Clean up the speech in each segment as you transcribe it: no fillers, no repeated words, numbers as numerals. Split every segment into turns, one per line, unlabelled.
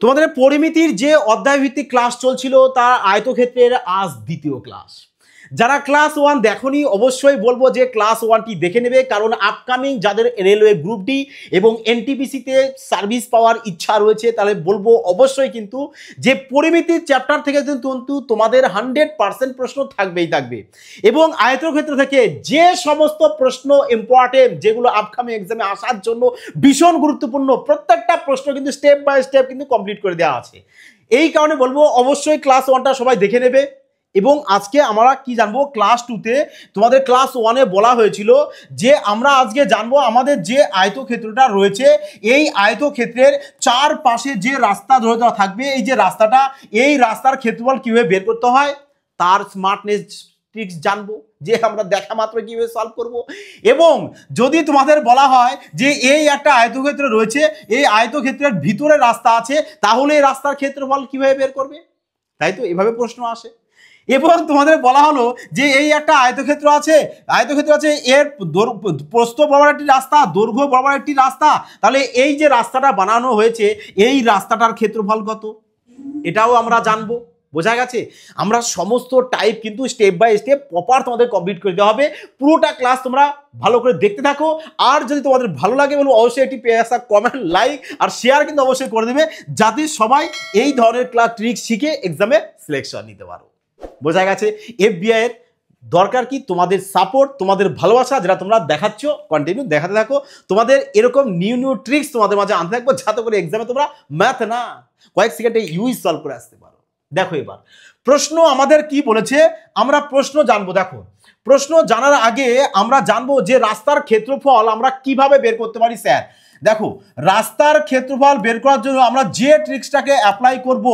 তোমাদের পরিমিতির যে অধ্যায়ভিত্তিক ক্লাস চলছিল তার আয়তক্ষেত্রের আজ দ্বিতীয় ক্লাস। যারা ক্লাস 1 দেখোনি অবশ্যই বলবো যে ক্লাস 1টি দেখে নেবে, কারণ আপকামিং যাদের রেলওয়ে গ্রুপ ডি এবং এনটিপিসিতে সার্ভিস পাওয়ার ইচ্ছা রয়েছে তাহলে বলবো অবশ্যই কিন্তু যে পরিমিতির চ্যাপ্টার থেকে কিন্তু তোমাদের 100% প্রশ্ন থাকবেই থাকবে, এবং আয়তক্ষেত্র থেকে যে সমস্ত প্রশ্ন ইম্পর্টেন্ট যেগুলো আপকামিং এক্সামে আসার জন্য ভীষণ গুরুত্বপূর্ণ, প্রত্যেকটা প্রশ্ন কিন্তু স্টেপ বাই স্টেপ কিন্তু কমপ্লিট করে দেওয়া আছে। এই কারণে বলবো অবশ্যই ক্লাস 1টা সবাই দেখে নেবে। এবং আজকে আমরা কি জানবো, ক্লাস 2তে তোমাদের ক্লাস 1-এ বলা হয়েছিল যে আমরা আজকে জানবো আমাদের যে আয়তক্ষেত্রটা রয়েছে এই আয়তক্ষেত্রের চারপাশে যে রাস্তা ধরে দেওয়া থাকবে, এই যে রাস্তাটা, এই রাস্তার ক্ষেত্রফল কিভাবে বের করতে হয় তার স্মার্টনেস ট্রিক্স জানবো, যে আমরা দেখা মাত্র কিভাবে সলভ করব। এবং যদি তোমাদের বলা হয় যে এই একটা আয়তক্ষেত্র রয়েছে, এই আয়তক্ষেত্রের ভিতরে রাস্তা আছে, তাহলে এই রাস্তার ক্ষেত্রফল কিভাবে বের করবে, তাই তো এভাবে প্রশ্ন আসে। এবং তোমাদের বলা হলো যে এই একটা আয়তক্ষেত্র আছে, এর প্রস্থ বরাবর একটি রাস্তা, দৈর্ঘ্য বরাবর একটি রাস্তা, তাহলে এই যে রাস্তাটা বানানো হয়েছে এই রাস্তাটার ক্ষেত্রফল কত, এটাও আমরা জানবো। বোঝা গেছে? আমরা সমস্ত টাইপ কিন্তু স্টেপ বাই স্টেপ প্রপার তোমাদের কমপ্লিট করে দেওয়া হবে। পুরোটা ক্লাস তোমরা ভালো করে দেখতে থাকো, আর যদি তোমাদের ভালো লাগে বলবো অবশ্যই একটি পেয়াসা কমেন্ট, লাইক আর শেয়ার কিন্তু অবশ্যই করে দেবে, যাতে সবাই এই ধরনের ক্লাস ট্রিক্স শিখে এক্সামে সিলেকশন নিতে পারো। বোঝা গেছে? এফবিআই এর দরকার কি তোমাদের সাপোর্ট, তোমাদের ভালোবাসা, যেটা তোমরা দেখাচ্ছ কন্টিনিউ দেখাতে থাকো। তোমাদের এরকম নিউ নিউ ট্রিক্স তোমাদের মাঝে আনতে থাকবো, যাতে করে এক্সামে তোমরা ম্যাথ না কয়েক সেকেন্ডে ইউজ সলভ করে আসতে পারো। দেখো এবার প্রশ্ন আমাদের কি বলেছে, আমরা প্রশ্ন জানবো। দেখো প্রশ্ন জানার আগে আমরা জানবো যে রাস্তার ক্ষেত্রফল আমরা কিভাবে বের করতে পারি। স্যার দেখো, রাস্তার ক্ষেত্রফল বের করার জন্য আমরা যে ট্রিক্সটাকে অ্যাপ্লাই করব,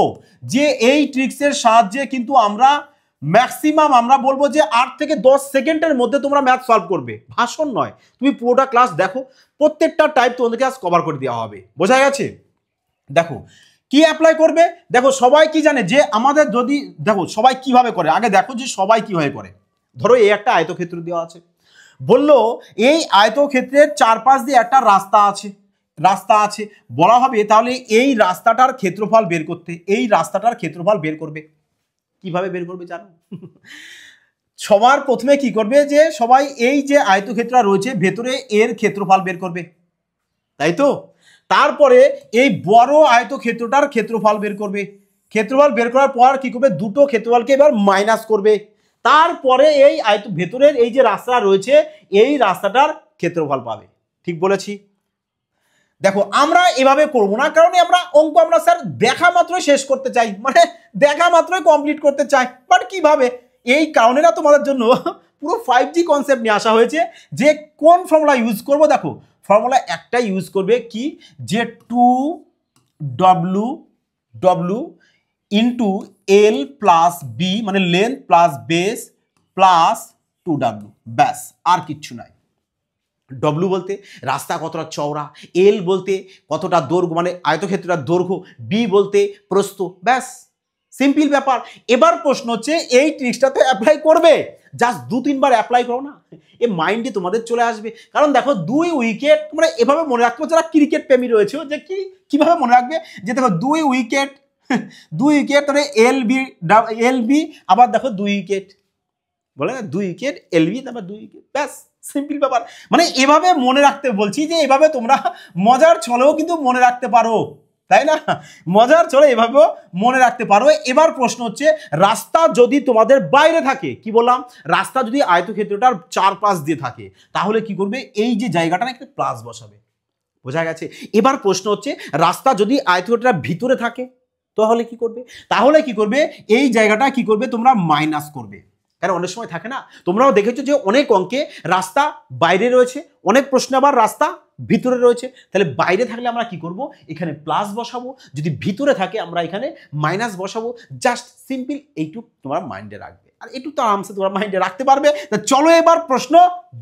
যে এই ট্রিক্সের সাহায্যে কিন্তু আমরা ম্যাক্সিমাম আমরা বলবো যে 8 থেকে 10 সেকেন্ডের মধ্যে তোমরা ম্যাথ সলভ করবে, ভাষণ নয়। তুমি পুরোটা ক্লাস দেখো, প্রত্যেকটা টাইপ তোমাদেরকে আজ কভার করে দেওয়া হবে। বোঝা গেছে? দেখো কি অ্যাপ্লাই করবে, দেখো সবাই কি জানে যে আমাদের যদি দেখো সবাই কিভাবে করে, আগে দেখো যে সবাই কিভাবে করে। ধরো এই একটা আয়তক্ষেত্র দেওয়া আছে, বললো এই আয়তক্ষেত্রের চারপাশ দিয়ে একটা রাস্তা আছে, বলা হবে তাহলে এই রাস্তাটার ক্ষেত্রফল বের করতে, এই রাস্তাটার ক্ষেত্রফল বের করবে। কিভাবে বের করবে জানো? সবার প্রথমে কি করবে, যে সবাই এই যে আয়তক্ষেত্র রয়েছে ভেতরে এর ক্ষেত্রফল বের করবে, তাই তো? তারপরে এই বড় আয়তক্ষেত্রটার ক্ষেত্রফল বের করবে, ক্ষেত্রফল বের করার পর কি করবে, দুটো ক্ষেত্রফলকে এবার মাইনাস করবে। তারপরে এই ভেতরের এই যে রাস্তা রয়েছে এই রাস্তাটার ক্ষেত্রফল পাবে। ঠিক বলেছি? দেখো আমরা এভাবে করব না, কারণ আমরা অঙ্ক আমরা স্যার দেখা মাত্রই শেষ করতে চাই, মানে দেখা মাত্রই কমপ্লিট করতে চাই, বাট কিভাবে, এই কারণে না তোমাদের জন্য পুরো 5G কনসেপ্ট নিয়ে আসা হয়েছে যে কোন ফর্মুলা ইউজ করব। দেখো ফর্মুলা একটাই ইউজ করবে, কি, যে 2W into L plus B, মানে length plus base plus 2W, ব্যাস, আর কিচ্ছু নাই। ডব্লু বলতে রাস্তা কতটা চওড়া, এল বলতে কতটা দৈর্ঘ্য মানে আয়তক্ষেত্রটার দৈর্ঘ্য, বি বলতে প্রস্থ, ব্যাস, সিম্পল ব্যাপার। এবার প্রশ্ন হচ্ছে এই ট্রিক্সটা তো অ্যাপ্লাই করবে, জাস্ট 2-3 বার অ্যাপ্লাই করো না, এ মাইন্ডে তোমাদের চলে আসবে। কারণ দেখো 2 উইকেট তোমরা এভাবে মনে রাখতে পারো, যারা ক্রিকেট প্রেমী রয়েছে যে কিভাবে মনে রাখবে, যে দেখো 2 উইকেট তাহলে এলবি, আবার দেখো 2 উইকেট, বলে 2 উইকেট এলবি, তারপর 2 উইকেট, ব্যাস, সিম্পল ব্যাপার। মানে এভাবে মনে রাখতে বলছি, যে এভাবে তোমরা মজার ছলেও কিন্তু মনে রাখতে পারো, তাই না? মজার ছলে এভাবেও মনে রাখতে পারো। এবার প্রশ্ন হচ্ছে রাস্তা যদি তোমাদের বাইরে থাকে, কি বললাম, রাস্তা যদি আয়তক্ষেত্রটার চারপাশ দিয়ে থাকে তাহলে কি করবে, এই যে জায়গাটা না একটা প্লাস বসাবে। বোঝা গেছে? এবার প্রশ্ন হচ্ছে রাস্তা যদি আয়তক্ষেত্রটার ভিতরে থাকে তাহলে কি করবে, এই জায়গাটা কি করবে, তোমরা মাইনাস করবে। কারণ অনেক সময় থাকে না, তোমরাও দেখেছো যে অনেক অঙ্কে রাস্তা বাইরে রয়েছে, অনেক প্রশ্ন আবার রাস্তা ভিতরে রয়েছে। তাহলে বাইরে থাকলে আমরা কি করব, এখানে প্লাস বসাবো, যদি ভিতরে থাকে আমরা এখানে মাইনাস বসাবো। জাস্ট সিম্পল এইটুক তোমরা মাইন্ডে রাখবে, আর একটু তো আরামসে তোমরা মাইন্ডে রাখতে পারবে। চলো এবার প্রশ্ন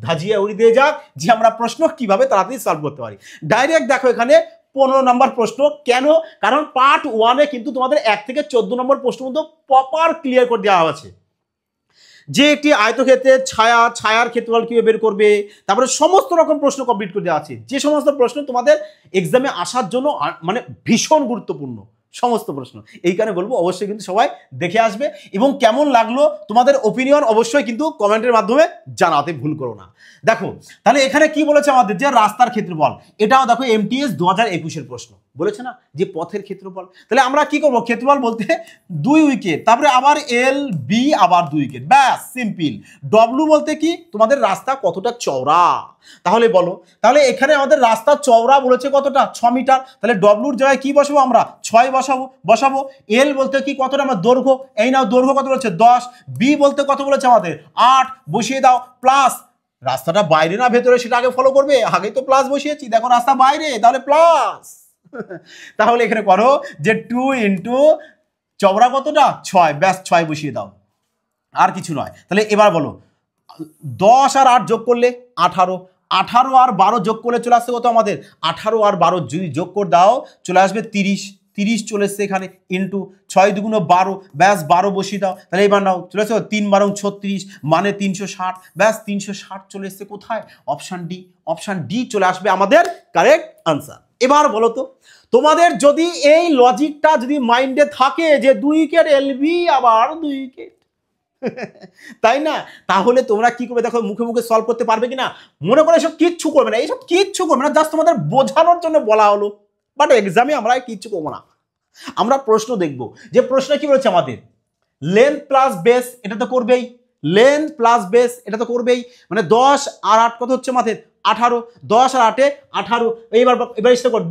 ধাজিয়ে উড়িয়ে দিয়ে যাক, যে আমরা প্রশ্ন কিভাবে তাড়াতাড়ি সলভ করতে পারি। ডাইরেক্ট দেখো এখানে 15 নম্বর প্রশ্ন। কেন? কারণ পার্ট 1-এ কিন্তু তোমাদের 1 থেকে 14 নম্বর প্রশ্ন কিন্তু প্রপার ক্লিয়ার করে দেওয়া আছে, যে একটি আয়তক্ষেত্রের ছায়ার ক্ষেত্রফল কিভাবে বের করবে, তারপরে সমস্ত রকম প্রশ্ন কমপ্লিট করে দেওয়া আছে, যে সমস্ত প্রশ্ন তোমাদের এক্সামে আসার জন্য মানে ভীষণ গুরুত্বপূর্ণ, সমস্ত প্রশ্ন এইখানে বলবো, অবশ্যই কিন্তু সবাই দেখে আসবে এবং কেমন লাগলো তোমাদের ওপিনিয়ন অবশ্যই কিন্তু কমেন্টের মাধ্যমে জানাতে ভুল করো না। দেখো তাহলে এখানে কি বলেছে আমাদের, যে রাস্তার ক্ষেত্রফল, এটাও দেখো MTS 2021-এর প্রশ্ন বলেছে না, যে পথের ক্ষেত্রফল। তাহলে আমরা কি করবো, ক্ষেত্রফল বলতে 2 উইকেট, তারপরে আবার LB আবার 2 উইকেট, ব্যাস সিম্পল। W বলতে কি, তোমাদের রাস্তা কতটা চওড়া, তাহলে বলো, তাহলে এখানে আমাদের রাস্তা চওড়া বলেছে কতটা, 6 মিটার, তাহলে ডব্লুর জায়গায় কি বসাবো আমরা, 6 বসাবো। এল বলতে কি, কতটা আমরা দৈর্ঘ্য, এই নাও দৈর্ঘ্য কত বলেছে 10, বি বলতে কত বলেছে আমাদের 8, বসিয়ে দাও, প্লাস রাস্তাটা বাইরে না ভেতরে সেটা আগে ফলো করবে, আগে তো প্লাস বসিয়েছি, দেখো রাস্তা বাইরে তাহলে প্লাস। তাহলে এখানে করো যে 2 ইন্টু চওড়া কতটা 6, ব্যাস 6 বসিয়ে দাও, আর কিছু নয়। তাহলে এবার বলো 10 আর 8 যোগ করলে 18, 18 আর 12 যোগ করলে চলে আসছে কত আমাদের, 18 আর 12 যদি যোগ করে দাও চলে আসবে 30, 30 চলে এসছে এখানে, ইন্টু 6 দুগুণ 12, ব্যাস 12 বসিয়ে দাও। তাহলে এবার নাও চলে আসছে 3 12 36 মানে 360, ব্যাস 360 চলে এসছে কোথায়, অপশান ডি চলে আসবে আমাদের কারেক্ট আনসার। এবার বলো তো, তোমাদের যদি এই লজিকটা যদি মাইন্ডে থাকে যে 2 উইকেট LB আবার 2 উইকেট, তাই না, তাহলে তোমরা কি করবে দেখো, মুখে মুখে সলভ করতে পারবে কিনা, মনে করে এসব কিচ্ছু করবে না, এইসব কিচ্ছু করবে না, জাস্ট তোমাদের বোঝানোর জন্য বলা হলো, বাট এক্সামে আমরা কিচ্ছু করবো না, আমরা প্রশ্ন দেখব। যে প্রশ্ন কি বলেছে আমাদের, লেন্থ প্লাস বেস, এটা তো করবেই, লেন্থ প্লাস বেস এটা তো করবেই, মানে 10 আর 8 কত হচ্ছে আমাদের 18, 10 আর 8 18, এবার সেটা কর,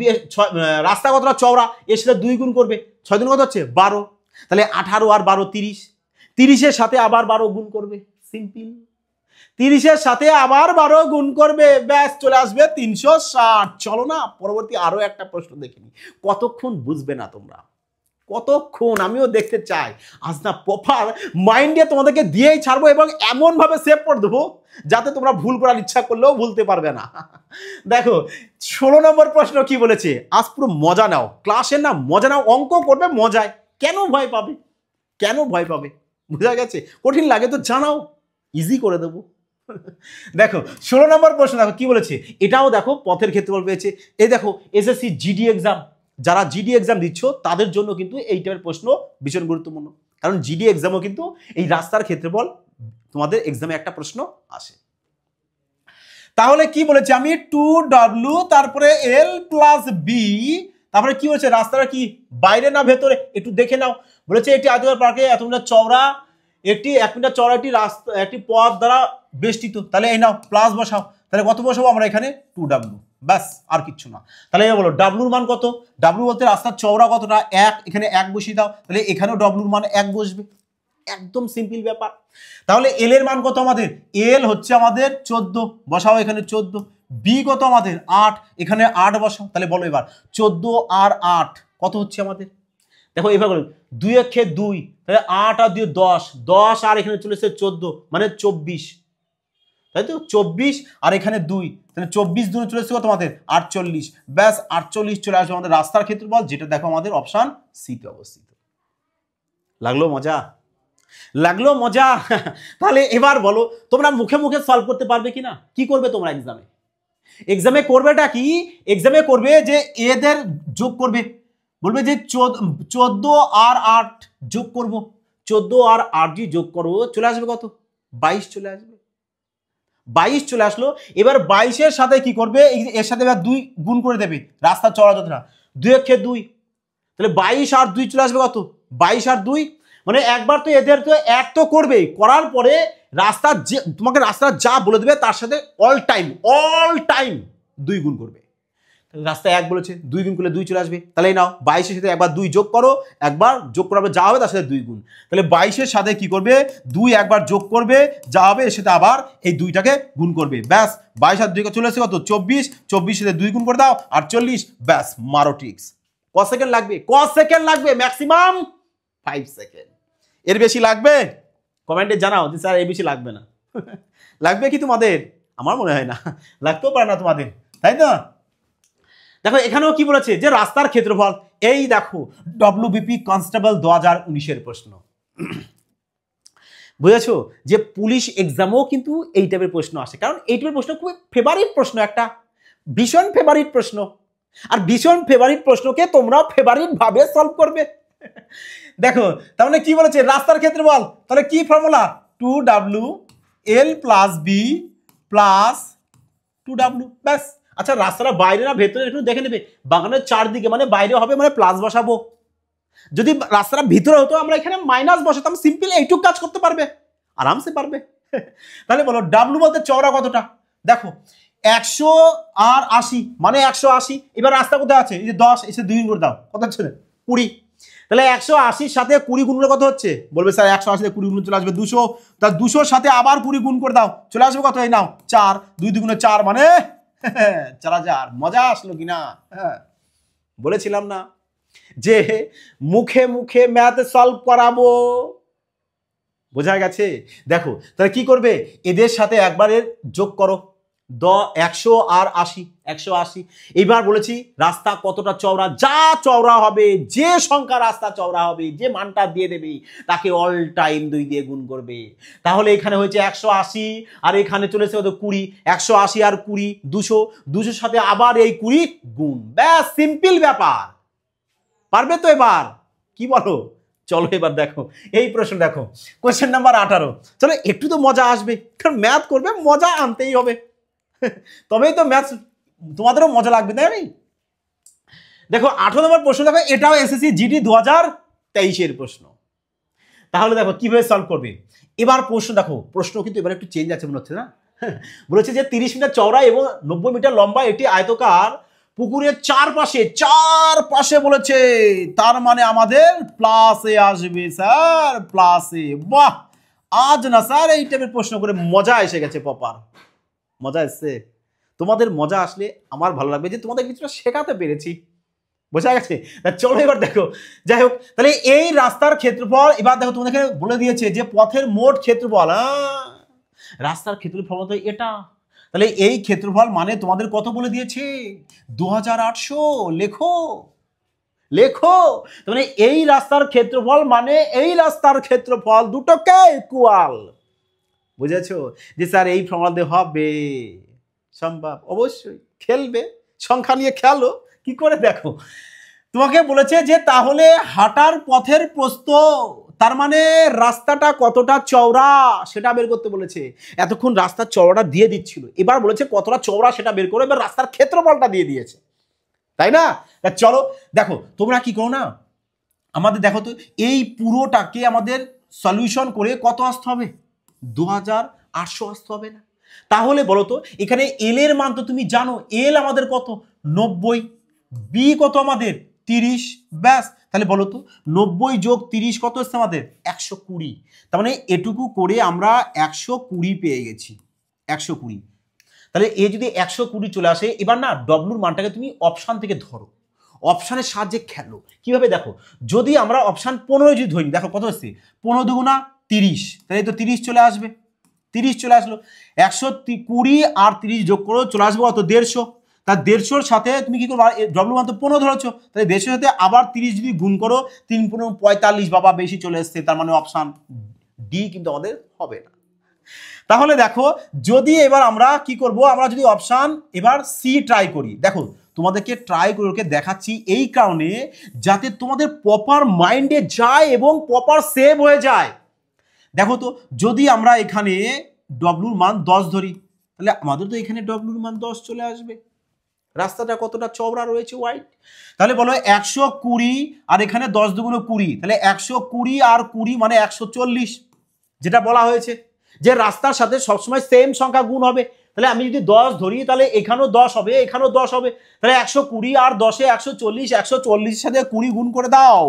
রাস্তা কতটা চওড়া, এর সাথে 2 গুণ করবে, 6 দিন কত হচ্ছে 12, তাহলে 18 আর 12 30, 30-এর সাথে আবার 12 গুণ করবে, সিম্পল, 30-এর সাথে আবার 12 গুণ করবে, ব্যাস চলে আসবে 360। চলো না পরবর্তী আরো একটা প্রশ্ন দেখিনি, কতক্ষণ বুঝবে না তোমরা, কতক্ষণ আমিও দেখতে চাই, আজ না প্রপার মাইন্ডে তোমাদেরকে দিয়েই ছাড়বো এবং এমন ভাবে সেভ করে দেবো যাতে তোমরা ভুল করার ইচ্ছা করলেও ভুলতে পারবে না। দেখো 16 নম্বর প্রশ্ন কি বলেছে, আজ পুরো মজা নাও, ক্লাসের না মজা নাও, অঙ্ক করবে মজায়, কেন ভয় পাবে, কেন ভয় পাবে, বোঝা গেছে, কঠিন লাগে তো জানাও, ইজি করে দেবো। দেখো 16 নম্বর প্রশ্ন দেখো কি বলেছে, এটাও দেখো পথের ক্ষেত্রফল পেয়েছে, এই দেখো এসএসসি জিডি এক্সাম, যারা জিডি এক্সাম দিচ্ছ তাদের জন্য কিন্তু এই টাইপের প্রশ্ন ভীষণ গুরুত্বপূর্ণ, কারণ জিডি এক্সামও কিন্তু এই রাস্তার ক্ষেত্রফল তোমাদের এক্সামে একটা প্রশ্ন আসে। তাহলে কি বলেছে, আমি 2W তারপরে L প্লাস বি, তারপরে কি বলেছে রাস্তাটা কি বাইরে না ভেতরে, একটু দেখে নাও, বলেছে এটি আয়তাকার পার্কে এত মিটার চওড়া, একটি 1 মিটার চওড়া একটি রাস্তা একটি পথ দ্বারা বেষ্টিত, তাহলে এই নাও প্লাস বসাও, তাহলে কত বসাবো আমরা এখানে 2W, ব্যাস আর কিচ্ছু না। তাহলে বলো ডাব্লুর মান কত, ডাব্লু বলতে রাস্তার চওড়া কতটা 1, এখানে 1 বসিয়ে দাও, তাহলে এখানেও ডাব্লুর মান 1 বসবে, একদম সিম্পল ব্যাপার। তাহলে এল এর মান কত আমাদের, এল হচ্ছে আমাদের 14, বসাও এখানে 14, বি কত আমাদের 8, এখানে 8 বসাও, তাহলে বলো এবার 14 আর 8 কত হচ্ছে আমাদের, দেখো এবার বলো 2 এর ক্ষেত্রে 2, তাহলে 8 আর 2 10, 10 আর এখানে চলে এসেছে 14 মানে 24, তাই তো 24 আর এখানে 2, তাহলে 24 দূরে চলে এসেছে তোমাদের 48, ব্যাস 48 চলে আসবে আমাদের রাস্তার ক্ষেত্রফল, যেটা দেখো আমাদের অপশন সি তে অবস্থিত। লাগলো মজা, লাগলো মজা। তাহলে এবার বলো তোমরা মুখে মুখে সলভ করতে পারবে কিনা, কি করবে তোমরা এক্সামে, এক্সামে করবেটা কি, এক্সামে করবে যে এদের যোগ করবে, বলবে যে 14 আর 8 যোগ করব, 14 আর 8 যদি যোগ করো চলে আসবে কত 22 চলে আসবে, 22 চলে আসলো। এবার 22-এর সাথে কি করবে, এর সাথে এবার 2 গুণ করে দেবে, রাস্তা চওড়া যতটা 2 এর ক্ষেত্রে 2, তাহলে 22 আর 2 চলে আসবে কত 22 আর 2, মানে একবার তো এদের তো এক তো করবেই, করার পরে রাস্তা যে তোমাকে রাস্তা যা বলে দেবে তার সাথে অল টাইম 2 গুণ করবে, রাস্তা 1 বলেছে 2 গুণ করলে 2 চলে আসবে, তাহলে নাও 22-এর সাথে একবার 2 যোগ করো, একবার যোগ করাবে যা হবে তার সাথে 2 গুণ, তাহলে 22-এর সাথে কি করবে 2 একবার যোগ করবে, যা হবে এর সাথে আবার এই 2টাকে গুণ করবে, ব্যাস 22 আর 2 চলে আসছে কত 24, 24 সাথে 2 গুণ করে দাও 48, ব্যাস মারো ট্রিক্স। ক সেকেন্ড লাগবে, ম্যাক্সিমাম 5 সেকেন্ড, এর বেশি লাগবে কমেন্টে জানাও যে স্যার এর বেশি লাগবে না। লাগবে কি তোমাদের, আমার মনে হয় না, লাগতেও পারে না তোমাদের, তাই না। দেখো এখানেও কি বলেছে যে রাস্তার ক্ষেত্রফল, এই দেখো ডব্লিউবিপি কনস্টেবল 2019-এর প্রশ্ন, বুঝেছো যে পুলিশ এক্সামও কিন্তু এই টাইপের প্রশ্ন আসে, কারণ এই টাইপের প্রশ্ন খুব ফেভারিট প্রশ্ন, একটা ভীষণ ফেভারিট প্রশ্ন, আর ভীষণ ফেভারিট প্রশ্নকে তোমরাও ফেভারিট ভাবে সলভ করবে। দেখো তার মানে কি বলেছে, রাস্তার ক্ষেত্রফল, তাহলে কি formula, 2W L plus B plus 2W, ব্যাস। আচ্ছা রাস্তাটা বাইরে না ভেতরে একটু দেখে নেবে, বাগানের চারদিকে মানে বাইরে হবে মানে প্লাস বসাবো, যদি রাস্তাটা ভিতরে হতো আমরা এখানে মাইনাস বসাতাম, সিম্পল এইটুক কাজ করতে পারবে, আরামসে পারবে। তাহলে বলো ডাব্লু বলতে চওড়া কতটা, দেখো 100 আর 80 মানে 180, এবার রাস্তা কোথায় আছে, এই যে 10 এসে 2 করে দাও, কত হচ্ছে 20, তাহলে 180 সাথে 20 গুণ করে কত হচ্ছে, বলবে স্যার 180 থেকে 20 গুণ চলে আসবে 200, তার 200 সাথে আবার 20 গুণ করে দাও, চলে আসবে কত, এই নাও 4, 2 দুগুণে 4 মানে 4000। মজা আসলো কিনা, হ্যাঁ বলেছিলাম না যে মুখে মুখে ম্যাথ সলভ করাবো, বোঝা গেছে। দেখো তাহলে কি করবে, এদের সাথে একবারে যোগ করো, 100 আর 80, 180। এইবার বলেছি রাস্তা কতটা চওড়া, যা চওড়া হবে, যে সংখ্যা রাস্তা চওড়া হবে, যে মানটা দিয়ে দেবে তাকে অল টাইম 2 দিয়ে গুণ করবে। তাহলে এখানে হয়েছে 180 আর এখানে চলেছে 20, 180 আর 20 200, 200 সাথে আবার এই 20 গুণ, ব্যাস সিম্পল ব্যাপার। পারবে তো এবার, কি বলো, চলো এবার দেখো এই প্রশ্ন, দেখো কোশ্চেন নাম্বার 18। চলো একটু তো মজা আসবে, কারণ ম্যাথ করবে মজা আনতেই হবে, তবেই তো ম্যাথ তোমাদেরও মজা লাগবে, তাই না? দেখো 18 নম্বর প্রশ্ন, দেখো এটাও এসএসসি জিডি 2023 এর প্রশ্ন। তাহলে দেখো কিভাবে সলভ করবে এবার প্রশ্ন, দেখো প্রশ্ন কিন্তু এবার একটু চেঞ্জ আছে মনে হচ্ছে না, বলেছে যে 30 মিটার চওড়া এবং 90 মিটার লম্বা একটি আয়তকার পুকুরের চারপাশে বলেছে, তার মানে আমাদের প্লাসে আসবে স্যার, প্লাসে। বাহ, আজ না স্যার এই টাইপের প্রশ্ন করে মজা এসে গেছে, প্রপার মজা এসছে। তোমাদের মজা আসলে আমার ভালো লাগবে যে তোমাদের কিছুটা শেখাতে পেরেছি, বোঝা গেছে। চলো এবার দেখো, যাই হোক তাহলে এই রাস্তার ক্ষেত্রফল, এবার দেখো তোমাদেরকে বলে দিয়েছে যে পথের মোট ক্ষেত্রফল, রাস্তার ক্ষেত্রফল তো এটা, তাহলে এই ক্ষেত্রফল মানে তোমাদের কত বলে দিয়েছে, 2800, লেখো লেখো। মানে এই রাস্তার ক্ষেত্রফল মানে এই রাস্তার ক্ষেত্রফল দুটোকে ইকুয়াল, বুঝেছো যে স্যার এই ফর্মুলা দিয়ে হবে, সম্ভব, অবশ্যই খেলবে, সংখ্যা নিয়ে খেলো, কি করে দেখো তোমাকে বলেছে যে তাহলে হাঁটার পথের প্রস্থ, তার মানে রাস্তাটা কতটা চওড়া সেটা বের করতে বলেছে। এতক্ষণ রাস্তার চওড়াটা দিয়ে দিচ্ছিল, এবার বলেছে কতটা চওড়া সেটা বের করে, এবার রাস্তার ক্ষেত্রফলটা দিয়ে দিয়েছে, তাই না? চলো দেখো তোমরা কি করো না, আমাদের দেখো তো এই পুরোটাকে আমাদের সলিউশন করে কত আসতে হবে, 2800 আসতে হবে না? তাহলে বলো তো এখানে এল এর মান তো তুমি জানো, এল আমাদের কত 90, বি কত আমাদের 30, ব্যাস। তাহলে বলো তো 90 যোগ 30 কত হচ্ছে আমাদের 120, তার মানে এটুকু করে আমরা 120 পেয়ে গেছি, 120। তাহলে এ যদি 120 চলে আসে, এবার না ডব্লুর মানটাকে তুমি অপশান থেকে ধরো, অপশানের সাহায্যে খেলো। কিভাবে দেখো, যদি আমরা অপশান 15 যদি ধরি, দেখো কত হচ্ছে 15 দুগুণা 30, তাহলে তো 30 চলে আসবে, 30 চলে আসলো, 120 আর 30 যোগ করো, চলে আসবে কত 150, তার 150-র সাথে তুমি কি করবো, ডব্লু মান তো 15 ধরেছো, তাহলে 150-র সাথে আবার 30 যদি গুণ করো, 3 15 45, বাবা বেশি চলে এসছে, তার মানে অপশান ডি কিন্তু আমাদের হবে না। তাহলে দেখো যদি এবার আমরা কি করব, আমরা যদি অপশান এবার সি ট্রাই করি, দেখো তোমাদেরকে ট্রাই করে দেখাচ্ছি এই কারণে যাতে তোমাদের প্রপার মাইন্ডে যায় এবং প্রপার সেভ হয়ে যায়। দেখো তো যদি আমরা এখানে ডব্লুর মান 10 ধরি, তাহলে আমাদের তো এখানে ডব্লুর মান 10 চলে আসবে, রাস্তাটা কতটা চওড়া রয়েছে ওয়াইড, তাহলে বলো 120 আর এখানে 10 দুগুণ 20, তাহলে 120 আর 20 মানে 140, যেটা বলা হয়েছে যে রাস্তার সাথে সবসময় সেম সংখ্যা গুণ হবে। তাহলে আমি যদি 10 ধরি তাহলে এখানেও 10 হবে, এখানেও 10 হবে, তাহলে 120 আর 10-এ 140, 140-এর সাথে 20 গুণ করে দাও,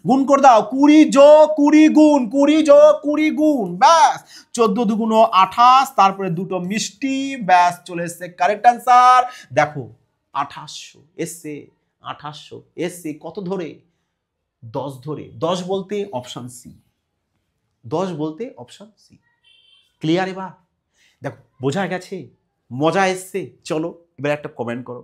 20 যোগ 20 গুণ 20 যোগ 20 গুণ, ব্যাস 14 দুগুণ 28, তারপরে দুটো মিষ্টি, ব্যাস চলে এসছে কারেক্ট অ্যান্সার। দেখো 2800 এসছে, 2800 এসছে কত ধরে, 10 ধরে, 10 বলতে অপশন সি, 10 বলতে অপশন সি। ক্লিয়ার? এবার দেখো বোঝা গেছে, মজা এসছে। চলো এবার একটা কমেন্ট করো,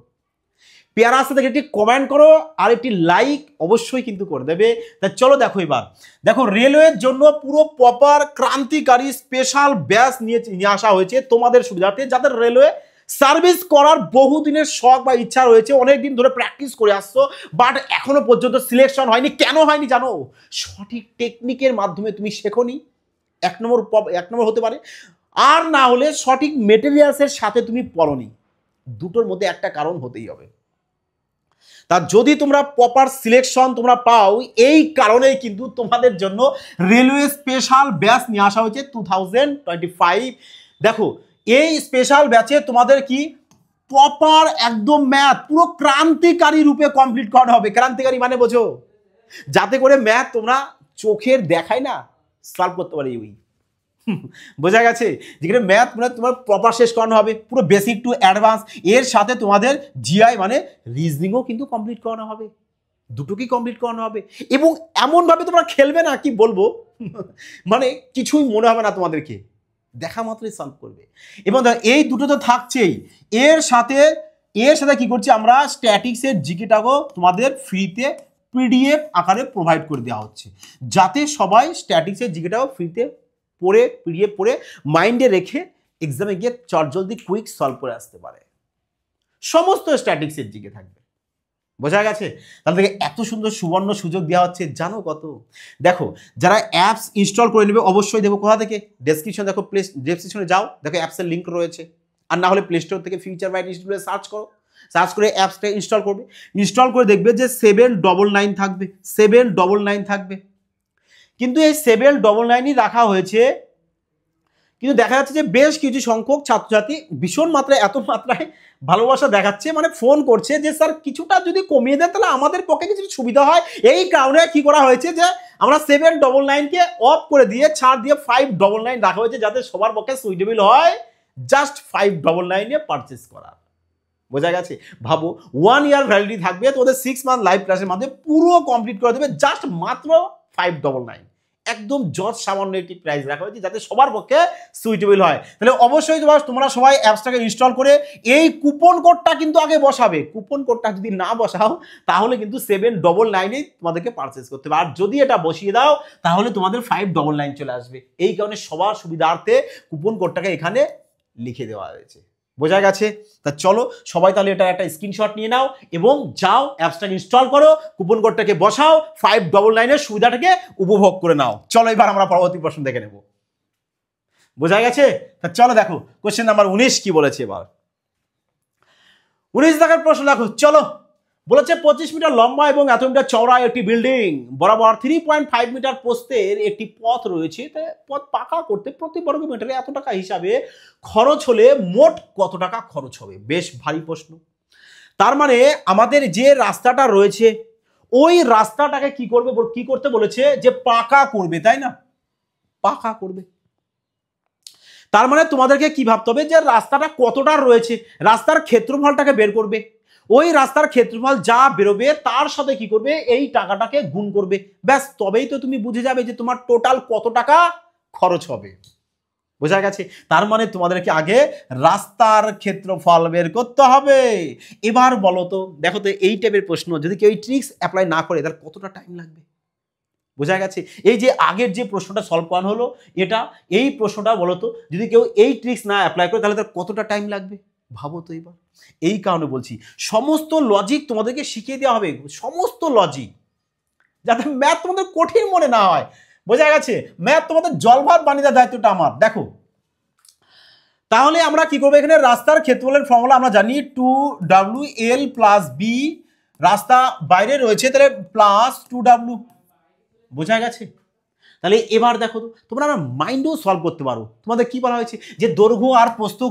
পেয়ারা আসতে দেখে একটি কমেন্ট করো আর একটি লাইক অবশ্যই কিন্তু করে দেবে। তা চলো দেখো এবার দেখো রেলওয়ের জন্য পুরো প্রপার ক্রান্তিকারী স্পেশাল ব্যাচ নিয়ে আসা হয়েছে তোমাদের সুবিধার্থে, যাদের রেলওয়ে সার্ভিস করার বহুদিনের শখ বা ইচ্ছা রয়েছে, অনেকদিন ধরে প্র্যাকটিস করে আসছো, বাট এখনো পর্যন্ত সিলেকশন হয়নি। কেন হয়নি জানো? সঠিক টেকনিকের মাধ্যমে তুমি শেখোনি, এক নম্বর হতে পারে, আর না হলে সঠিক মেটেরিয়ালসের সাথে তুমি পড়োনি। দুটোর মধ্যে একটা কারণ হতেই হবে। তা যদি তোমরা প্রপার সিলেকশন তোমরা পাও, এই কারণেই কিন্তু তোমাদের জন্য রেলওয়ে স্পেশাল ব্যাচ নিয়ে আসা হয়েছে 2025। দেখো এই স্পেশাল ব্যাচে তোমাদের কি প্রপার একদম ম্যাথ পুরো ক্রান্তিকারী রূপে কমপ্লিট করানো হবে। ক্রান্তিকারী মানে বোঝো, যাতে করে ম্যাথ তোমরা চোখের দেখায় না সলভ করতে পারে। ওই বোঝা গেছে, যেখানে ম্যাথ মানে তোমার প্রপার শেষ করানো হবে, পুরো বেসিক টু অ্যাডভান্স। এর সাথে তোমাদের জিআই মানে রিজনিংও কিন্তু কমপ্লিট করানো হবে, দুটোকেই কমপ্লিট করানো হবে। এবং এমনভাবে তোমরা খেলবে না, কি বলবো, মানে কিছুই মনে হবে না তোমাদেরকে, দেখা মাত্রই সলভ করবে। এবং এই দুটো তো থাকছেই, এর সাথে কি করছি আমরা, স্ট্যাটিক্সের জিকেটাকেও তোমাদের ফ্রিতে পিডিএফ আকারে প্রোভাইড করে দেওয়া হচ্ছে, যাতে সবাই স্ট্যাটিক্সের জিকেটাও ফ্রিতে পড়ে পিডিএফ পড়ে মাইন্ডে রেখে এক্সামে গিয়ে চটজলদি কুইক সলভ করে আসতে পারে। সমস্ত স্ট্যাটিক্সের জিকে থাকবে, বোঝা গেছে? তাহলে এত সুন্দর সুবর্ণ সুযোগ দেওয়া হচ্ছে, জানো কত? দেখো যারা অ্যাপস ইনস্টল করে নেবে, অবশ্যই দেখো কোথা থেকে, ডেসক্রিপশন দেখো, ডেসক্রিপশনে যাও, দেখো অ্যাপসের লিঙ্ক রয়েছে। আর না হলে প্লে স্টোর থেকে ফিউচার বাইট ইনস্টল সার্চ করো, সার্চ করে অ্যাপসটা ইনস্টল করবে। ইনস্টল করে দেখবে যে 799 থাকবে, 799 থাকবে। কিন্তু এই 799ই রাখা হয়েছে, কিন্তু দেখা যাচ্ছে যে বেশ কিছু সংখ্যক ছাত্রছাত্রী ভীষণ মাত্রায়, এত মাত্রায় ভালোবাসা দেখাচ্ছে, মানে ফোন করছে যে স্যার কিছুটা যদি কমিয়ে দেয় তাহলে আমাদের পক্ষে কিছু সুবিধা হয়। এই কারণে কি করা হয়েছে যে আমরা 799কে অফ করে দিয়ে ছাড় দিয়ে 599 রাখা হয়েছে, যাতে সবার পক্ষে সুইটেবল হয় জাস্ট 599 এ পারচেস করা। বোঝা গেছে? ভাবো 1 ইয়ার ভ্যালিডিটি থাকবে, তোমাদের 6 মান্থ লাইভ ক্লাসের মাধ্যমে পুরো কমপ্লিট করে দেবে জাস্ট মাত্র 599। একদম জজ সামান্য একটি প্রাইস রাখা হয়েছে, যাতে সবার পক্ষে সুইটেবল হয়। তাহলে অবশ্যই তোমরা সবাই অ্যাপসটাকে ইনস্টল করে এই কুপন কোডটা কিন্তু আগে বসাবে। কুপন কোডটা যদি না বসাও তাহলে কিন্তু 799 তোমাদেরকে পারচেস করতে হবে, আর যদি এটা বসিয়ে দাও তাহলে তোমাদের 599 চলে আসবে। এই কারণে সবার সুবিধার্থে কুপন কোডটাকে এখানে লিখে দেওয়া হয়েছে। বোঝা গেছে? তা চলো সবাই তাহলে এটা একটা স্ক্রিনশট নিয়ে নাও এবং যাও অ্যাপসটাকে ইনস্টল করো, কুপন কোডটাকে বসাও, 599 এর সুবিধাটাকে উপভোগ করে নাও। চলো এবার আমরা পরবর্তী প্রশ্ন দেখে নেব। বোঝা গেছে? তা চলো দেখো কোশ্চেন নাম্বার 19 কি বলেছে। এবার 19 দেখার প্রশ্ন দেখো, চলো। বলেছে 25 মিটার লম্বা এবং এত মিটার চওড়া একটি বিল্ডিং বরাবর 3.5 মিটার প্রস্থের একটি পথ রয়েছে। পথ পাকা করতে প্রতি বর্গ মিটারে এত টাকা হিসাবে খরচ হলে মোট কত টাকা খরচ হবে? বেশ ভারী প্রশ্ন। তার মানে আমাদের যে রাস্তাটা রয়েছে ওই রাস্তাটাকে কি করতে বলেছে, যে পাকা করবে, তাই না? পাকা করবে। তার মানে তোমাদেরকে কি ভাবতে হবে, যে রাস্তাটা কতটা রয়েছে, রাস্তার ক্ষেত্রফলটাকে বের করবে। ওই রাস্তার ক্ষেত্রফল যা বেরোবে তার সাথে কি করবে, এই টাকাটাকে গুণ করবে। ব্যাস, তবেই তো তুমি বুঝে যাবে যে তোমার টোটাল কত টাকা খরচ হবে। বোঝা গেছে? তার মানে তোমাদেরকে আগে রাস্তার ক্ষেত্রফল বের করতে হবে। এবার বলো তো, দেখো তো এই টাইপের প্রশ্ন যদি কেউ ট্রিক্স অ্যাপ্লাই না করে তাহলে কতটা টাইম লাগবে? বোঝা গেছে? এই যে আগের যে প্রশ্নটা সলভ করানো হলো, এই প্রশ্নটা বলো তো যদি কেউ এই ট্রিক্স না অ্যাপ্লাই করে তাহলে তার কতটা টাইম লাগবে? ভাবো তো এবার। এই কারণে বলছি সমস্ত লজিক তোমাদেরকে শিখিয়ে দেওয়া হবে, সমস্ত লজিক, যাতে ম্যাথ তোমাদের কঠিন মনে না হয়। বোঝা গেছে? ম্যাথ তোমাদের জলভাত বানিয়ে দেওয়ার দায়িত্বটা আমার। দেখো তাহলে আমরা কি করবো, এখানে রাস্তার ক্ষেত্রফলের ফর্মুলা আমরা জানি 2WL + B, রাস্তা বাইরে রয়েছে তাহলে প্লাস 2W। বোঝা গেছে? তাহলে এবার দেখো তো, তোমরা আমার মাইন্ডও সলভ করতে পারো। তোমাদের কি বলা হয়েছে, যে দৈর্ঘ্য আর প্রস্থ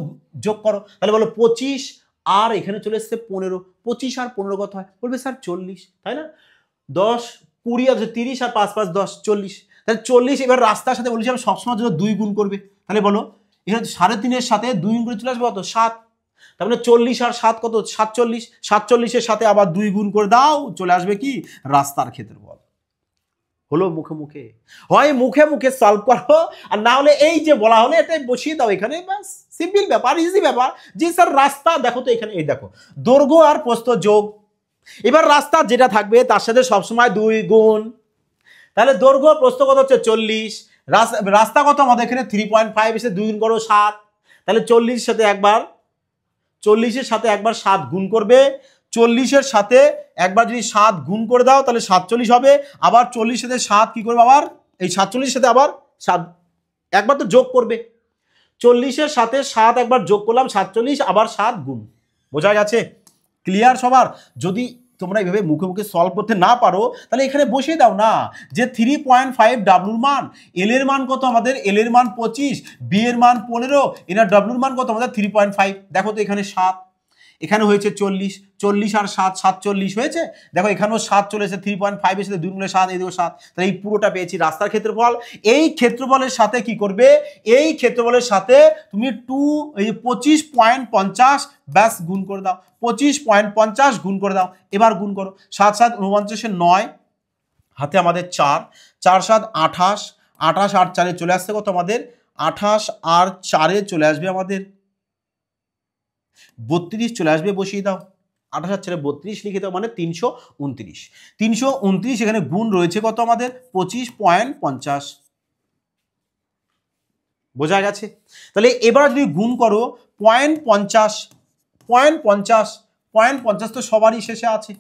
যোগ করো। তাহলে বলো 25 আর এখানে চলে এসছে 15। 25 আর 15 কত হয়? বলবে স্যার 40, তাই না? 10 20 আর 30 আর 5 5 10 40। তাহলে 40 এবার রাস্তার সাথে বলেছি আমি সবসময় জন্য 2 গুণ করবে। তাহলে বলো এখানে 3.5 সাথে 2 গুণ করে চলে আসবে কত? 7। তার মানে 40 আর 7 কত? 47। 47 সাথে আবার 2 গুণ করে দাও, চলে আসবে কি? রাস্তার ক্ষেত্রফল। হলো মুখে মুখে, হয় মুখে মুখে সলভ করো, আর না হলে এই যে বলা হলো এটাই বসিয়ে দাও এখানে। ব্যাস, সিম্পল ব্যাপার, ইজি ব্যাপার। জি স্যার রাস্তা দেখো তো এখানে, এই দেখো দৈর্ঘ্য আর প্রস্থ যোগ। এবার রাস্তা যেটা থাকবে তার সাথে সবসময় 2 গুণ। তাহলে দৈর্ঘ্য প্রস্থ কত হচ্ছে? 40। রাস্তা কত আমাদের এখানে? 3.5 এসে 2 গুণ করো 7। তাহলে 40 সাথে একবার 40-এর সাথে একবার 7 গুণ করবে, 40-এর সাথে একবার যদি 7 গুণ করে দাও তাহলে 47 হবে, আবার 40-এর সাথে 7 কি করবে, আবার এই 47-এর সাথে আবার 7 একবার তো যোগ করবে, 40-এর সাথে 7 একবার যোগ করলাম 47, আবার 7 গুণ। বোঝা গেছে? ক্লিয়ার সবার? যদি তোমরা এইভাবে মুখে মুখে সলভ করতে না পারো তাহলে এখানে বসিয়ে দাও না যে 3.5 ডাব্লুর মান, এল এর মান কত আমাদের, এল এর মান 25, বি এর মান 15, এনার ডাব্লুর মান কত আমাদের 3.5। দেখো তো এখানে 7, এখানে হয়েছে 40, 40 আর 7 47 হয়েছে। দেখো এখানেও 7 চলেছে, 3.5 এর সাথে 2 গুণে 7, এই দেখো 7, তাহলে এই পুরোটা পেয়েছি রাস্তার ক্ষেত্রফল। এই ক্ষেত্রফলের সাথে কি করবে, এই ক্ষেত্রফলের সাথে তুমি 25.50 ব্যাস গুণ করে দাও, 25.50 গুণ করে দাও। এবার গুণ করো, 7 7 49, 9 হাতে আমাদের 4, 4 7 28, 28 আর 4-এ চলে আসছে কত আমাদের, 28 আর 4-এ চলে আসবে আমাদের 32 চলে আসবে, বসিয়ে দাও। 28 আর 4-এ 32 লিখে দাও, মানে 329। 329 এখানে গুণ রয়েছে কত আমাদের, 25.50। বোঝা গেছে? তাহলে এবার যদি গুণ করো 0.50, 0.50 তো সবারই শেষে আছে,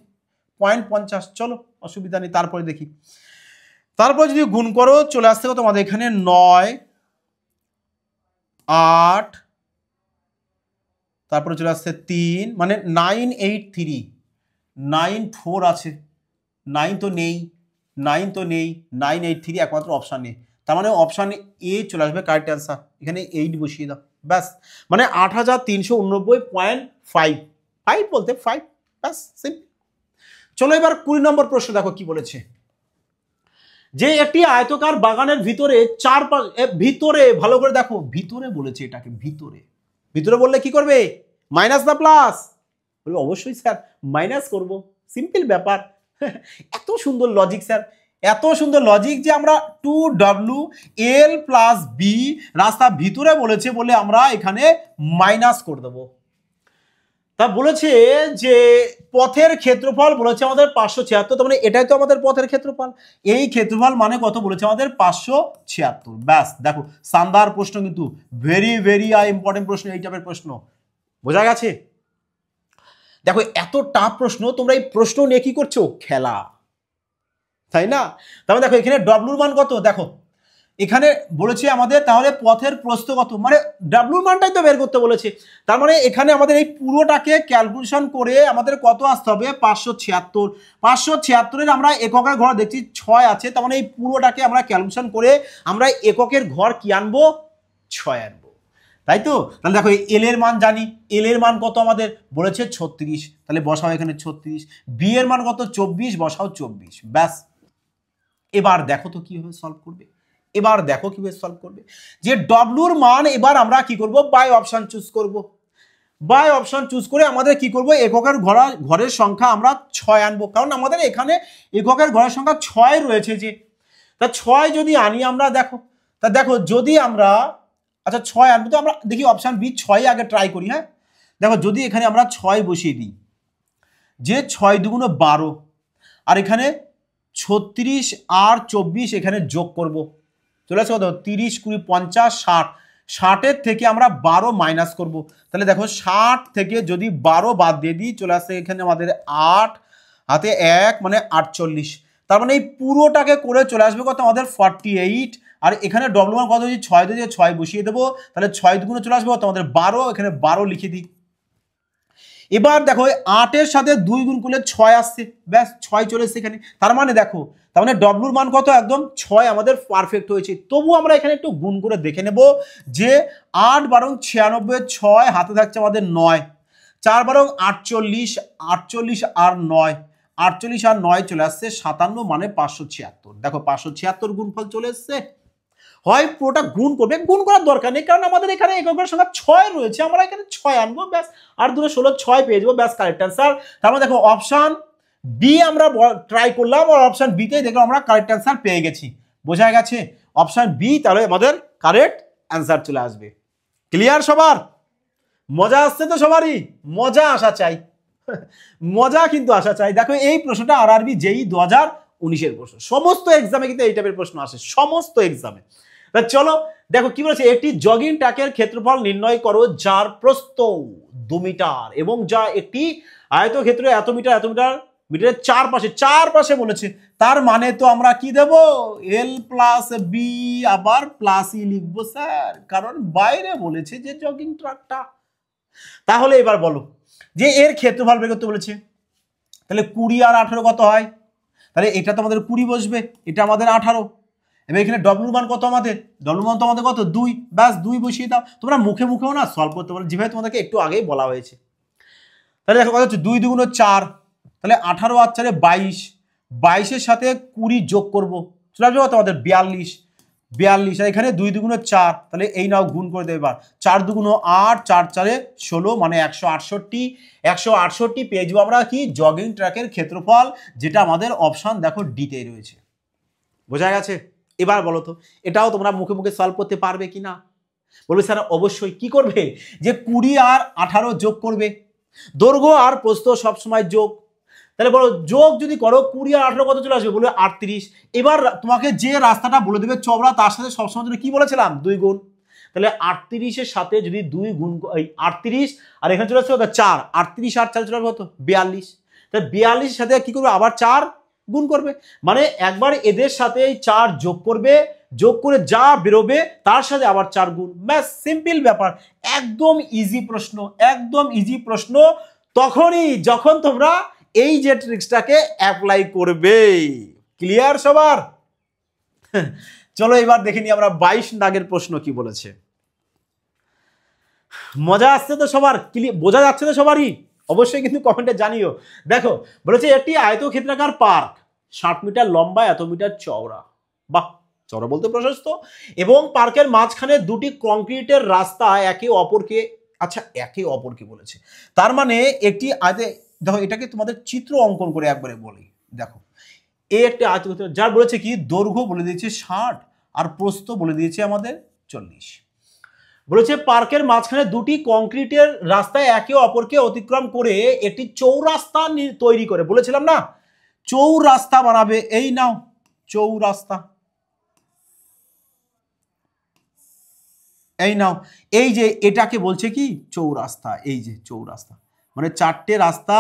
0.50। চলো অসুবিধা নেই, তারপরে দেখি। তারপর যদি গুণ করো চলে আসছে কত আমাদের এখানে 9 8, তারপরে চলে আসছে 3, মানে 983, 94 আছে, 9 তো নেই, 9 তো নেই, 983 একমাত্র অপশান নেই, তার মানে অপশান এ চলে আসবে কারেক্ট অ্যান্সার। এখানে 8 বসিয়ে দাও, ব্যাস, মানে 8389.5, 5 বলতে 5, ব্যাস সিম্পল। চলো এবার 20 নম্বর প্রশ্ন দেখো কি বলেছে, যে একটি আয়তকার বাগানের ভিতরে ভিতরে ভালো করে দেখো, ভিতরে বলেছে, এটাকে ভিতরে, ভিতরে বললে কি করবে, মাইনাস না প্লাস, বলবে অবশ্যই স্যার মাইনাস করব, সিম্পল ব্যাপার। এত সুন্দর লজিক স্যার, এত সুন্দর লজিক যে আমরা 2WL + B রাস্তা ভিতরে বলেছে বলে আমরা এখানে মাইনাস করে দেবো। তা বলেছে যে পথের ক্ষেত্রফল বলেছে আমাদের 576, তার মানে এটাই তো আমাদের পথের ক্ষেত্রফল, এই ক্ষেত্রফল মানে কত বলেছে আমাদের 576। ব্যাস দেখো, শানদার প্রশ্ন, কিন্তু ভেরি ভেরি ইম্পর্টেন্ট প্রশ্ন, এই টাইপের প্রশ্ন। বোঝা গেছে? দেখো এত টাফ প্রশ্ন, তোমরা এই প্রশ্ন নিয়ে কি করছো, খেলা, তাই না? তাহলে দেখো এখানে ডব্লুর মান কত, দেখো এখানে বলেছে আমাদের তাহলে পথের প্রস্থ কত, মানে ডাব্লুর মানটাই তো বের করতে বলেছে, তার মানে এখানে আমাদের এই পুরোটাকে ক্যালকুলেশন করে আমাদের কত আসতে হবে, 576। 576-এর আমরা এককের ঘর দেখছি 6 আছে, তার মানে এই পুরোটাকে আমরা ক্যালকুলেশন করে আমরা এককের ঘর কি আনবো, 6 আনবো, তাই তো? তাহলে দেখো এল এর মান জানি, এল এর মান কত আমাদের বলেছে 36, তাহলে বসাও এখানে 36, বি এর মান কত 24, বসাও 24, ব্যাস। এবার দেখো তো কিভাবে সলভ করবে, এবার দেখো কিভাবে সলভ করবে, যে ডব্লুর মান এবার আমরা কি করব, বাই অপশন চুজ করব, বাই অপশন চুজ করে আমাদের কি করব, এককের ঘরের সংখ্যা আমরা 6 আনবো, কারণ আমাদের এখানে এককের ঘরের সংখ্যা 6 রয়েছে, যে তা 6 যদি আনি আমরা, দেখো তা দেখো যদি আমরা, আচ্ছা 6 আনবো, তো আমরা দেখি অপশন বি 6 আগে ট্রাই করি। হ্যাঁ দেখো, যদি এখানে আমরা 6 বসিয়ে দিই, যে 6 দুগুণ 12, আর এখানে 36 আর 24 এখানে যোগ করব, চলে আসে কত, 30 20 50 60, 60-এর থেকে আমরা 12 মাইনাস করব, তাহলে দেখো 60 থেকে যদি 12 বাদ দিয়ে দিই চলে আসে এখানে আমাদের 8 হাতে 1, মানে 48, তার মানে এই পুরোটাকে করে চলে আসবে কত আমাদের 48, আর এখানে ডব্লু মান কত, যদি 6 দিয়ে 6 বসিয়ে দেবো, তাহলে 6 দুগুণে চলে আসবে কত আমাদের 12, এখানে 12 লিখে দিই। এবার দেখো 8-এর সাথে 2 গুণ করলে 6 আসছে, ব্যাস 6 চলে এসছে এখানে, তার মানে দেখো, তার মানে ডব্লুর মান কত, একদম 6 আমাদের পারফেক্ট হয়েছে। তবু আমরা এখানে একটু গুণ করে দেখে নেব, যে 8 বারং 96, 6 হাতে থাকছে আমাদের 9, 4 বারং 48, 48 আর 9, 48 আর 9 চলে আসছে 57, মানে 576। দেখো 576 গুণফল চলে এসছে। হয় পুরোটা গুণ করবে, গুণ করার দরকার নেই, কারণ আমাদের এখানে এককের সংখ্যা 6 রয়েছে, আমরা এখানে 6 আনবো, ব্যাস, আর 2 16 6 পেয়ে যাবো, ব্যাস কারেক্ট অ্যান্সার। তারপরে দেখো অপশন বি আমরা ট্রাই করলাম, আর অপশন বিতেই দেখলাম আমরা কারেক্ট অ্যান্সার পেয়ে গেছি। বোঝা গেছে? অপশন বি তাহলে আমাদের কারেক্ট অ্যান্সার চলে আসবে। ক্লিয়ার সবার? মজা আসছে তো সবারই? মজা আসা চাই, মজা কিন্তু আসা চাই। দেখো এই প্রশ্নটা আরআরবি জেই 2019-এর প্রশ্ন, সমস্ত এক্সামে কিন্তু এই টাইপের প্রশ্ন আসে, সমস্ত এক্সামে। তা চলো দেখো কি বলেছে, একটি জগিং ট্র্যাকের ক্ষেত্রফল নির্ণয় করো যার প্রস্থ 2 মিটার এবং যা একটি আয়তক্ষেত্র এত মিটার মিটারের চারপাশে বলেছে। তার মানে তো আমরা কি দেব, এল প্লাস বি আবার প্লাস ই লিখবো স্যার, কারণ বাইরে বলেছে যে জগিং ট্র্যাকটা। তাহলে এবার বলো যে এর ক্ষেত্রফল বের করতে বলেছে, তাহলে 20 আর 18 কত হয়, তাহলে এটা তো আমাদের 20 বসবে, এটা আমাদের 18। এবার এখানে ডব্লিউর মান কত, ডব্লিউর মান তো আমাদের কত 2, ব্যাস 2 বসিয়ে দাও। তোমরা মুখেও না সলভ করতে পারো, যেভাবে তোমাদেরকে একটু আগেই বলা হয়েছে। তাহলে দেখো কত হচ্ছে, 2 2 4, তাহলে 18 আর 4 22, 22-এর সাথে 20 যোগ করবো, চলে আসবে কত আমাদের 42, আর এখানে 2 2 4, তাহলে এই নাও গুণ করে দেবে। এবার 4 2 8, 4 4 16, মানে 168 পেয়ে যাবো আমরা কি জগিং ট্র্যাকের ক্ষেত্রফল, যেটা আমাদের অপশন দেখো ডিতে রয়েছে। বোঝা গেছে? এবার বলো তো এটাও তোমরা মুখে সলভ করতে পারবে কি না? বলবে স্যার অবশ্যই। কি করবে, যে 20 আর 18 যোগ করবে, দৈর্ঘ্য আর প্রস্থ সবসময় যোগ। তাহলে বলো যোগ যদি করো 20 আর 18 কত চলে আসবে, বলবে 38। এবার তোমাকে যে রাস্তাটা বলে দেবে চওড়া, তার সাথে সবসময় জন্য কি বলেছিলাম 2 গুণ। তাহলে 38-এর সাথে যদি 2 গুণ, 38 আর এখানে চলে আসবে 4, 38 আর 4 চলে আসবে কত 42। তাহলে 42-এর সাথে কি করবে, আবার 4 গুণ করবে, মানে একবার এদের সাথে 4 যোগ করবে, যোগ করে যা বেরোবে তার সাথে আবার 4 গুণ, ব্যাস সিম্পল ব্যাপার। একদম ইজি প্রশ্ন, তখনই যখন তোমরা এই যে ট্রিক্সটাকে অ্যাপ্লাই করবে। ক্লিয়ার সবার? চলো এবার দেখে নিই আমরা 22 দাগের প্রশ্ন কি বলেছে। মজা আসছে তো সবার? বোঝা যাচ্ছে তো সবারই? অবশ্যই কিন্তু কমেন্টে জানিও। দেখো বলেছে একটি আয়তক্ষেত্রাকার পার্ক 60 মিটার লম্বা, এত মিটার চওড়া, বাহ চওড়া বলতে প্রশস্ত, এবং পার্কের মাঝখানে দুটি কংক্রিটের রাস্তা একে অপরকে বলেছে। তার মানে একটি দেখো এটাকে তোমাদের চিত্র অঙ্কন করে একবারে বলি। দেখো এই একটা আয়তক্ষেত্র, যার বলেছে কি দৈর্ঘ্য বলে দিয়েছে 60 আর প্রস্থ বলে দিয়েছে আমাদের 40। বলেছে পার্কের মাঝখানে দুটি কংক্রিটের রাস্তায় একে অপরকে অতিক্রম করে একটি চৌরাস্তা তৈরি করে, বলেছিলাম না চৌরাস্তা বানাবে। এই নাও চৌরাস্তা, এই নাও, এই যে এটাকে বলছে কি চৌরাস্তা। এই যে চৌরাস্তা মানে 4টে রাস্তা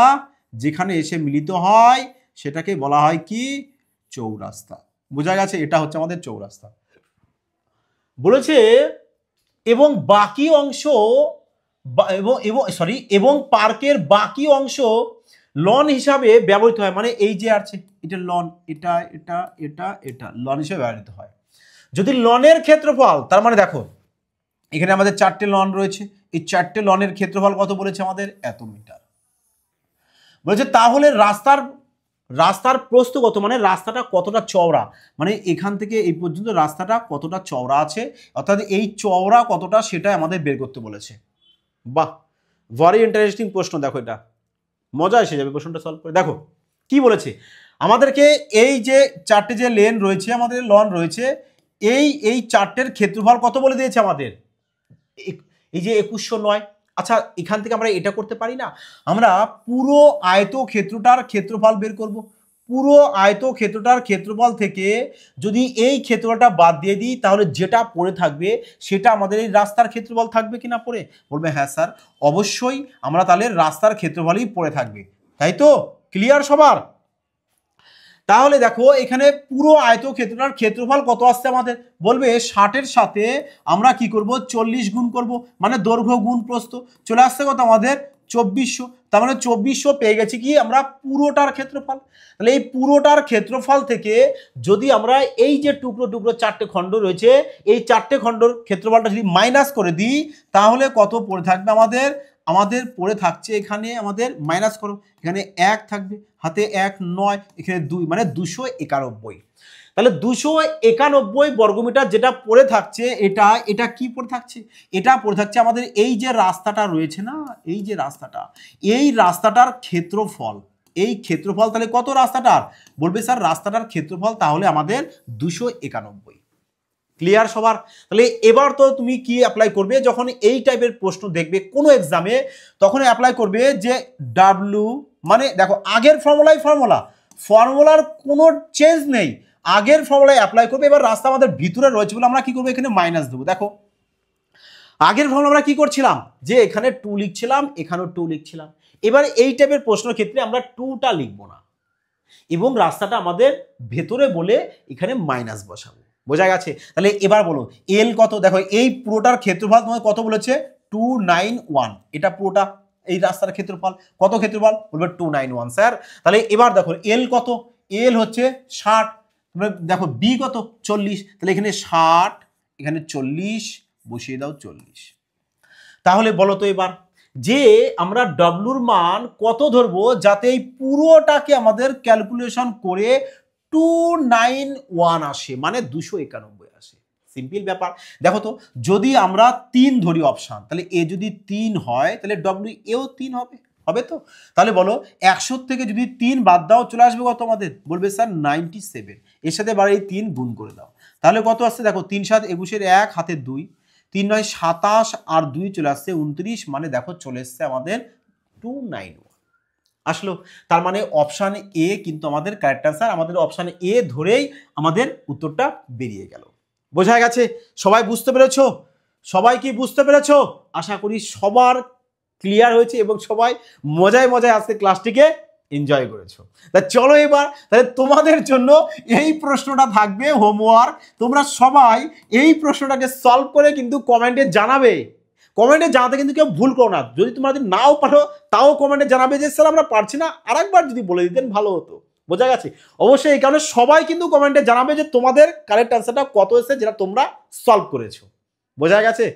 যেখানে এসে মিলিত হয় সেটাকে বলা হয় কি চৌরাস্তা। বোঝা গেছে? এটা হচ্ছে আমাদের চৌরাস্তা। বলেছে এবং বাকি অংশ এবং পার্কের বাকি অংশ লন হিসাবে ব্যবহৃত হয়, মানে এই যে আছে এটা লন, এটা লন হিসাবে ব্যবহৃত হয়। যদি লনের ক্ষেত্রফল, তার মানে দেখো এখানে আমাদের 4টে লন রয়েছে, এই 4টে লনের ক্ষেত্রফল কত বলেছে আমাদের এত মিটার। বলেছে তাহলে রাস্তার প্রস্থ কত, মানে রাস্তাটা কতটা চওড়া, মানে এখান থেকে এই পর্যন্ত রাস্তাটা কতটা চওড়া আছে, অর্থাৎ এই চওড়া কতটা সেটা আমাদের বের করতে বলেছে। বাহ ভেরি ইন্টারেস্টিং প্রশ্ন। দেখো এটা মজা এসে যাবে প্রশ্নটা সলভ করে। দেখো কি বলেছে আমাদেরকে, এই যে 4টে যে লেন রয়েছে আমাদের লন রয়েছে, এই 4টের ক্ষেত্রফল কত বলে দিয়েছে আমাদের, এই যে 2109। আচ্ছা এখান থেকে আমরা এটা করতে পারি না, আমরা পুরো আয়তক্ষেত্রটার ক্ষেত্রফল বের করব। পুরো আয়তক্ষেত্রটার ক্ষেত্রফল থেকে যদি এই ক্ষেত্রটা বাদ দিয়ে দিই, তাহলে যেটা পড়ে থাকবে সেটা আমাদের এই রাস্তার ক্ষেত্রফল থাকবে কিনা পড়ে, বলবে হ্যাঁ স্যার অবশ্যই, আমরা তাহলে রাস্তার ক্ষেত্রফলই পড়ে থাকবে, তাই তো? ক্লিয়ার সবার? তাহলে দেখো এখানে পুরো আয়তক্ষেত্রটার ক্ষেত্রফল কত আসছে আমাদের, বলবে 60-এর সাথে আমরা কি করব 40 গুণ করব, মানে দৈর্ঘ্য গুণ প্রস্থ, চলে আসছে কত আমাদের 2400। তার মানে 2400 পেয়ে গেছি কি আমরা পুরোটার ক্ষেত্রফল। তাহলে এই পুরোটার ক্ষেত্রফল থেকে যদি আমরা এই যে টুকরো 4টে খণ্ড রয়েছে, এই 4টে খণ্ডর ক্ষেত্রফলটা যদি মাইনাস করে দিই, তাহলে কত পড়ে থাকবে আমাদের পড়ে থাকছে এখানে, আমাদের মাইনাস করো, এখানে 1 থাকবে, হাতে 1 9, এখানে 2, মানে 291। তাহলে 291 বর্গমিটার যেটা পড়ে থাকছে, এটা কি পড়ে থাকছে, এটা পড়ে থাকছে আমাদের এই যে রাস্তাটা রয়েছে না, এই যে রাস্তাটা, এই রাস্তাটার ক্ষেত্রফল। এই ক্ষেত্রফল তাহলে কত রাস্তাটার, বলবে স্যার রাস্তাটার ক্ষেত্রফল তাহলে আমাদের 291। ক্লিয়ার সবার? তাহলে এবার তো তুমি কি অ্যাপ্লাই করবে, যখন এই টাইপের প্রশ্ন দেখবে কোনো এক্সামে, তখন অ্যাপ্লাই করবে যে ডাব্লু, মানে দেখো আগের ফর্মুলার কোনো চেঞ্জ নেই, আগের ফর্মুলায় অ্যাপ্লাই করবে। এবার রাস্তা আমাদের ভিতরে রয়েছে বলে আমরা কি করবো, এখানে মাইনাস দেবো। দেখো আগের ফর্মুলা আমরা কি করছিলাম, যে এখানে 2 লিখছিলাম, এখানেও 2 লিখছিলাম। এবার এই টাইপের প্রশ্নের ক্ষেত্রে আমরা 2টা লিখবো না এবং রাস্তাটা আমাদের ভেতরে বলে এখানে মাইনাস বসাবো। বোঝা গেছে? তাহলে এবার বলো এল কত। দেখো এই পুরোটার ক্ষেত্রফল তোমাকে কত বলেছে, 291। এটা পুরোটা এই রাস্তার ক্ষেত্রফল। কত ক্ষেত্রফল বলবে 291 স্যার। তাহলে এবার দেখো এল কত, এল হচ্ছে 60। দেখো বি কত 40, তাহলে এখানে 60 এখানে 40 বসিয়ে দাও 40। তাহলে বলো তো এবার যে আমরা ডব্লুর মান কত ধরবো যাতে এই পুরোটাকে আমাদের ক্যালকুলেশন করে 291 আসে, মানে 291 আসে। সিম্পল ব্যাপার। দেখো তো যদি আমরা 3 ধরি অপশান, তাহলে এ যদি 3 হয় তাহলে ডব্লিউ এও 3 হবে, হবে তো? তাহলে বলো 100 থেকে যদি 3 বাদ দাও চলে আসবে কত আমাদের, বলবে স্যার 97। এর সাথে এবার এই 3 গুণ করে দাও, তাহলে কত আসছে দেখো 3 7 21 1 হাতে 2, 3 9 27 আর 2 চলে আসছে 29, মানে দেখো চলে এসছে আমাদের 291 আসলো। তার মানে অপশান এ কিন্তু আমাদের কারেক্ট আনসার। আমাদের অপশান এ ধরেই আমাদের উত্তরটা বেরিয়ে গেল। বোঝা গেছে? সবাই বুঝতে পেরেছো? সবাই কি বুঝতে পেরেছো? আশা করি সবার ক্লিয়ার হয়েছে এবং সবাই মজায় মজায় আজকে ক্লাসটিকে এনজয় করেছো। তা চলো এবার তাহলে তোমাদের জন্য এই প্রশ্নটা থাকবে হোমওয়ার্ক। তোমরা সবাই এই প্রশ্নটাকে সলভ করে কিন্তু কমেন্টে জানাবে। কমেন্টে জানাতে কিন্তু কেউ ভুল করো না। যদি তোমরা যদি নাও পারো তাও কমেন্টে জানাবে যে স্যার আমরা পারছি না, আরেকবার যদি বলে দিতেন ভালো হতো। বোঝা গেছে? অবশ্যই এই কারণে সবাই কিন্তু কমেন্টে জানাবে যে তোমাদের কারেক্ট অ্যান্সারটা কত এসেছে যেটা তোমরা সলভ করেছো। বোঝা গেছে?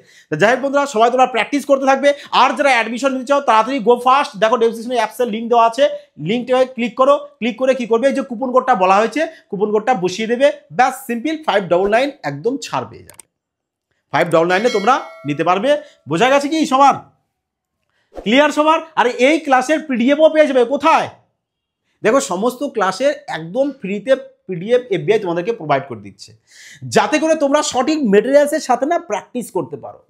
যাই হোক বন্ধুরা, সবাই তোমরা প্র্যাকটিস করতে থাকবে। আর যারা অ্যাডমিশন নিতে চাও তাড়াতাড়ি গো ফাস্ট। দেখো ডেসক্রিপশনে অ্যাপসের লিঙ্ক দেওয়া আছে, লিঙ্কটায় ক্লিক করো। ক্লিক করে কি করবে, এই যে কুপন কোডটা বলা হয়েছে কুপন কোডটা বসিয়ে দেবে, ব্যাস সিম্পল 599 একদম ছাড় পেয়ে যাবে। 599 তোমরা নিতে পারবে। বোঝা গেছে কি সবার? ক্লিয়ার সবার? আর এই ক্লাসের পিডিএফও পেয়ে যাবে কোথায়, দেখো সমস্ত ক্লাসের একদম ফ্রিতে পিডিএফ এফবিআই তোমাদেরকে প্রোভাইড করে দিচ্ছে, যাতে করে তোমরা সঠিক মেটেরিয়ালসের সাথে না প্র্যাকটিস করতে পারো,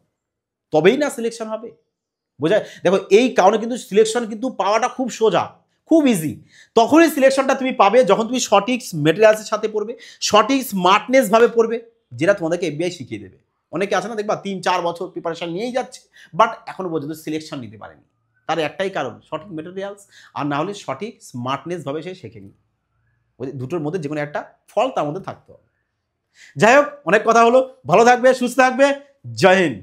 তবেই না সিলেকশন হবে। বোঝা? দেখো এই কারণে কিন্তু সিলেকশন কিন্তু পাওয়াটা খুব সোজা, খুব ইজি। তখনই সিলেকশনটা তুমি পাবে যখন তুমি সঠিক মেটেরিয়ালসের সাথে পড়বে, সঠিক স্মার্টনেস ভাবে পড়বে, যেটা তোমাদেরকে এফবিআই শিখিয়ে দেবে। অনেকে আছে না দেখবা 3-4 বছর প্রিপারেশন নিয়েই যাচ্ছে, বাট এখনো পর্যন্ত সিলেকশন নিতে পারেনি। তার একটাই কারণ সঠিক মেটেরিয়ালস, আর না হলে সঠিক স্মার্টনেস ভাবে সে শেখেনি। দুটোর মধ্যে যে কোনো একটা ফল তার মধ্যে থাকতে হবে। যাই হোক, অনেক কথা হলো। ভালো থাকবে, সুস্থ থাকবে। জয় হিন্দ।